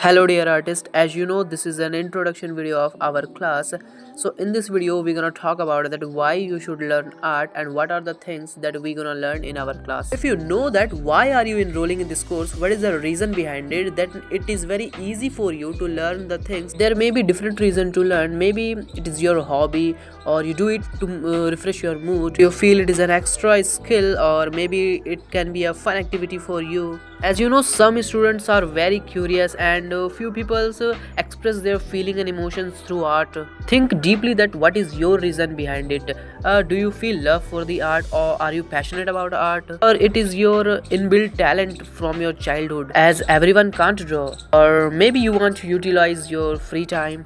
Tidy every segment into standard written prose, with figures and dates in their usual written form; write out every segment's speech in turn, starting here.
Hello dear artist, as you know this is an introduction video of our class. So in this video we're gonna talk about that why you should learn art and what are the things that we're gonna learn in our class. If you know that why are you enrolling in this course, what is the reason behind it, then it is very easy for you to learn the things. There may be different reason to learn, maybe it is your hobby or you do it to refresh your mood, you feel it is an extra skill, or maybe it can be a fun activity for you. As you know, some students are very curious and few people express their feeling and emotions through art. Think deeply that what is your reason behind it. Do you feel love for the art, or are you passionate about art, or it is your inbuilt talent from your childhood, as everyone can't draw, or maybe you want to utilize your free time.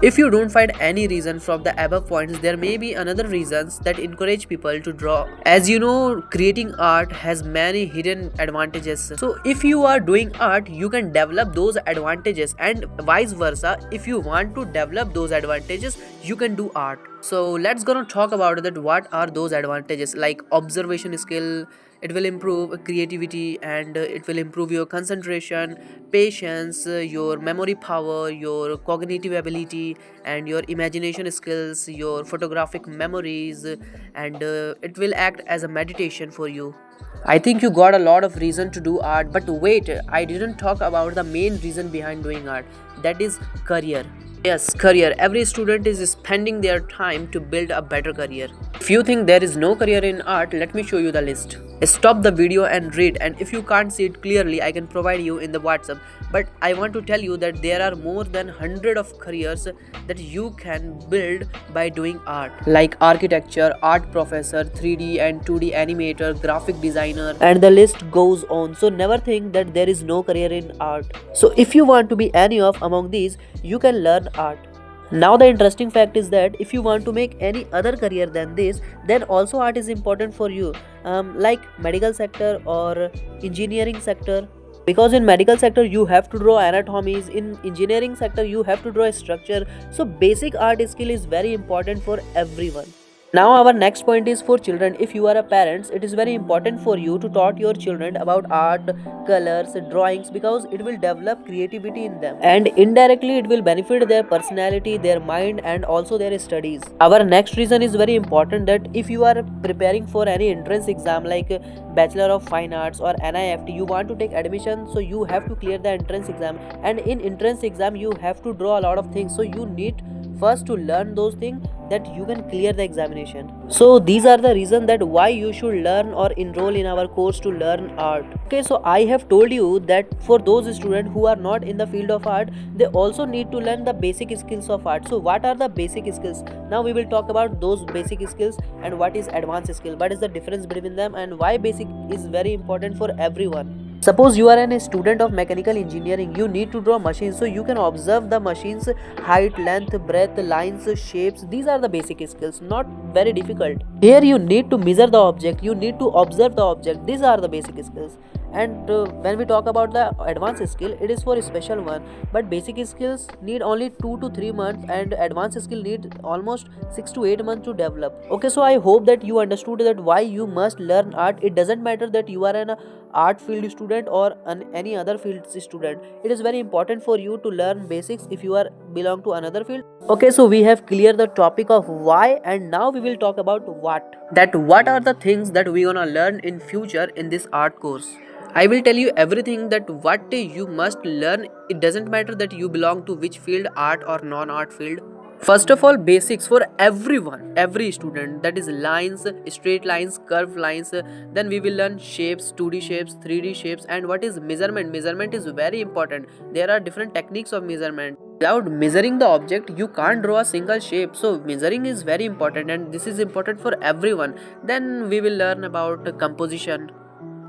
If you don't find any reason from the above points, there may be another reasons that encourage people to draw. As you know, creating art has many hidden advantages. So if you are doing art, you can develop those advantages, and vice versa. If you want to develop those advantages, you can do art. So let's gonna talk about that. What are those advantages? Like observation skill, it will improve creativity, and it will improve your concentration, patience, your memory power, your cognitive ability, and your imagination skills, your photographic memories, and it will act as a meditation for you. I think you got a lot of reason to do art, but wait, I didn't talk about the main reason behind doing art, that is career. Yes, career. Every student is spending their time to build a better career. If you think there is no career in art, let me show you the list. Stop the video and read, and if you can't see it clearly, I can provide you in the WhatsApp. But I want to tell you that there are more than 100 of careers that you can build by doing art, like architecture, art professor, 3D and 2D animator, graphic designer, and the list goes on. So never think that there is no career in art. So if you want to be any of among these, you can learn art. Now the interesting fact is that if you want to make any other career than this, then also art is important for you, like medical sector or engineering sector. Because in medical sector you have to draw anatomies, in engineering sector you have to draw a structure. So basic art skill is very important for everyone. Now our next point is for children. If you are a parent, it is very important for you to taught your children about art, colors, drawings, because it will develop creativity in them, and indirectly it will benefit their personality, their mind, and also their studies. Our next reason is very important, that if you are preparing for any entrance exam like Bachelor of Fine Arts or NIFT, you want to take admission, so you have to clear the entrance exam, and in entrance exam you have to draw a lot of things, so you need first to learn those things that you can clear the examination. So these are the reason that why you should learn or enroll in our course to learn art. Okay, so I have told you that for those students who are not in the field of art, they also need to learn the basic skills of art. So what are the basic skills? Now we will talk about those basic skills and what is advanced skill, what is the difference between them, and why basic is very important for everyone. Suppose you are a student of mechanical engineering, you need to draw machines, so you can observe the machines height, length, breadth, lines, shapes. These are the basic skills, not very difficult. Here you need to measure the object, you need to observe the object. These are the basic skills. And when we talk about the advanced skill, it is for a special one, but basic skills need only 2 to 3 months, and advanced skill need almost 6 to 8 months to develop. Okay, so I hope that you understood that why you must learn art. It doesn't matter that you are an art field student or any other field student. It is very important for you to learn basics if you are belong to another field. Okay, so we have cleared the topic of why, and now we will talk about what. That what are the things that we gonna learn in future in this art course. I will tell you everything that what you must learn. It doesn't matter that you belong to which field, art or non-art field. First of all, basics for everyone, every student, that is lines, straight lines, curved lines. Then we will learn shapes, 2D shapes, 3D shapes, and what is measurement. Measurement is very important. There are different techniques of measurement. Without measuring the object, you can't draw a single shape. So measuring is very important, and this is important for everyone. Then we will learn about composition.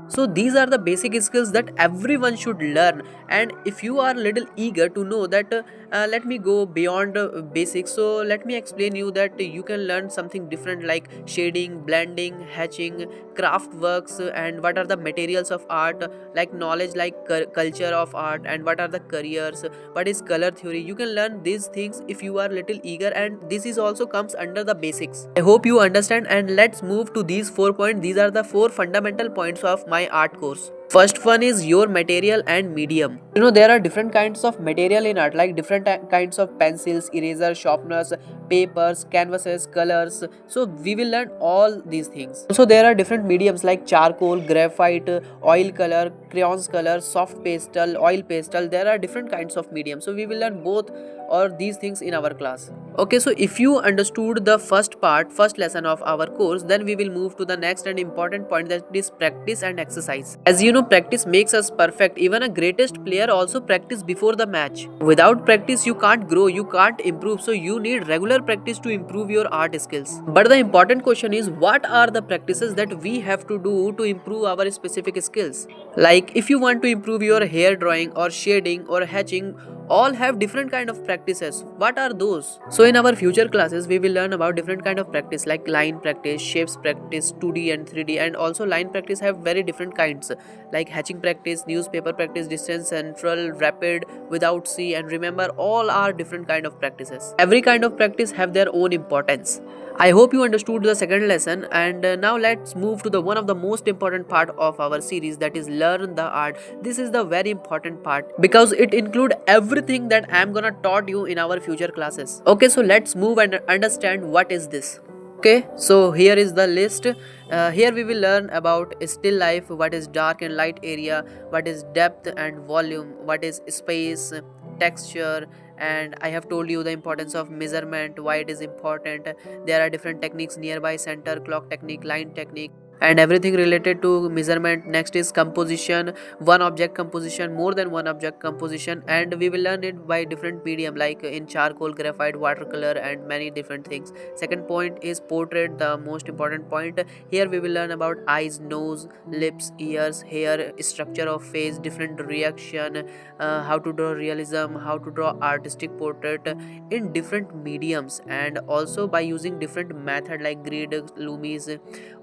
So these are the basic skills that everyone should learn. And if you are little eager to know that let me go beyond basics, so let me explain you that you can learn something different, like shading, blending, hatching, craft works, and what are the materials of art, like knowledge, like culture of art, and what are the careers, what is color theory. You can learn these things if you are little eager, and this is also comes under the basics. I hope you understand, and let's move to these 4 points. These are the 4 fundamental points of my art course. First one is your material and medium. You know, there are different kinds of material in art, like different kinds of pencils, erasers, sharpeners, papers, canvases, colors. So we will learn all these things. Also, there are different mediums like charcoal, graphite, oil color, crayons color, soft pastel, oil pastel. There are different kinds of medium. So we will learn both or these things in our class. Okay, so if you understood the first lesson of our course, then we will move to the next and important point, that is practice and exercise. As you know, practice makes us perfect. Even a greatest player also practice before the match. Without practice, you can't grow, you can't improve. So you need regular practice to improve your art skills. But the important question is, what are the practices that we have to do to improve our specific skills? Like if you want to improve your hair drawing or shading or hatching, all have different kind of practices. What are those? So in our future classes we will learn about different kind of practice, like line practice, shapes practice, 2D and 3D. And also line practice have very different kinds, like hatching practice, newspaper practice, distance, central, rapid, without C, and remember, all are different kind of practices. Every kind of practice have their own importance. I hope you understood the second lesson, and now let's move to the one of the most important part of our series, that is learn the art. This is the very important part because it include everything that I'm gonna taught you in our future classes. Okay, so let's move and understand what is this. Okay, so here is the list. Here we will learn about still life, what is dark and light area, what is depth and volume, what is space, texture, and I have told you the importance of measurement, why it is important. There are different techniques: nearby, center, clock technique, line technique, and everything related to measurement. Next is composition, one object composition, more than one object composition, and we will learn it by different medium, like in charcoal, graphite, watercolor, and many different things. Second point is portrait, the most important point. Here we will learn about eyes, nose, lips, ears, hair, structure of face, different reaction, how to draw realism, how to draw artistic portrait in different mediums, and also by using different method like grid, loomis,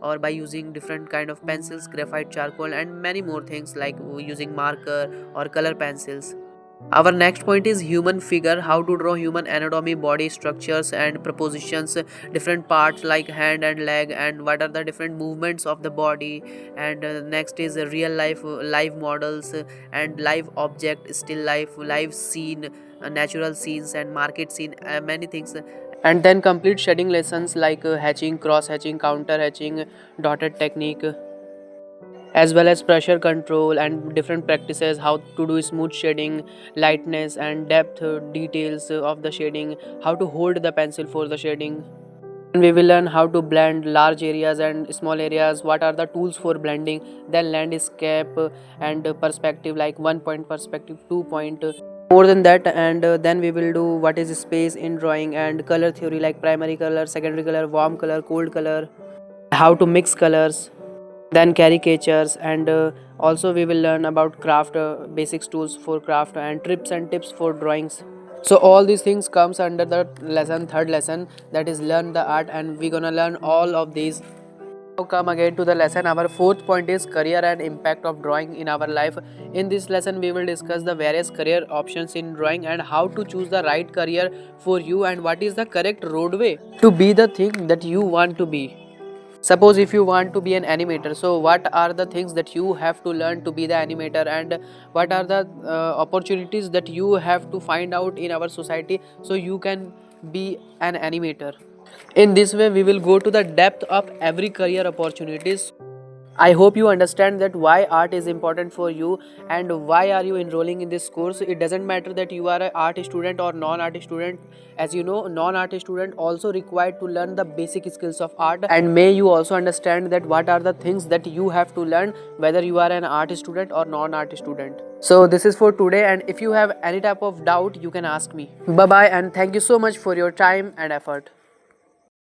or by using different kind of pencils, graphite, charcoal, and many more things, like using marker or color pencils. Our next point is human figure, how to draw human anatomy, body structures and proportions, different parts like hand and leg, and what are the different movements of the body. And next is real life, live models, and live object, still life, live scene, natural scenes, and market scene, many things. And then complete shading lessons like hatching, cross hatching, counter hatching, dotted technique, as well as pressure control and different practices, how to do smooth shading, lightness and depth, details of the shading, how to hold the pencil for the shading. And we will learn how to blend large areas and small areas, what are the tools for blending, then landscape and perspective, like 1 point perspective, 2 point, more than that. And then we will do what is space in drawing, and color theory, like primary color, secondary color, warm color, cold color, how to mix colors, then caricatures. And also we will learn about craft, basics, tools for craft, and trips and tips for drawings. So all these things comes under the lesson, third lesson, that is learn the art, and we're gonna learn all of these. Now come again to the lesson. Our fourth point is career and impact of drawing in our life. In this lesson we will discuss the various career options in drawing, and how to choose the right career for you, and what is the correct roadway to be the thing that you want to be. Suppose if you want to be an animator, so what are the things that you have to learn to be the animator, and what are the opportunities that you have to find out in our society so you can be an animator. In this way we will go to the depth of every career opportunities. I hope you understand that why art is important for you and why are you enrolling in this course. It doesn't matter that you are an art student or non-art student. As you know, non-art student also required to learn the basic skills of art, and may you also understand that what are the things that you have to learn whether you are an art student or non-art student. So this is for today, and if you have any type of doubt you can ask me. Bye bye, and thank you so much for your time and effort.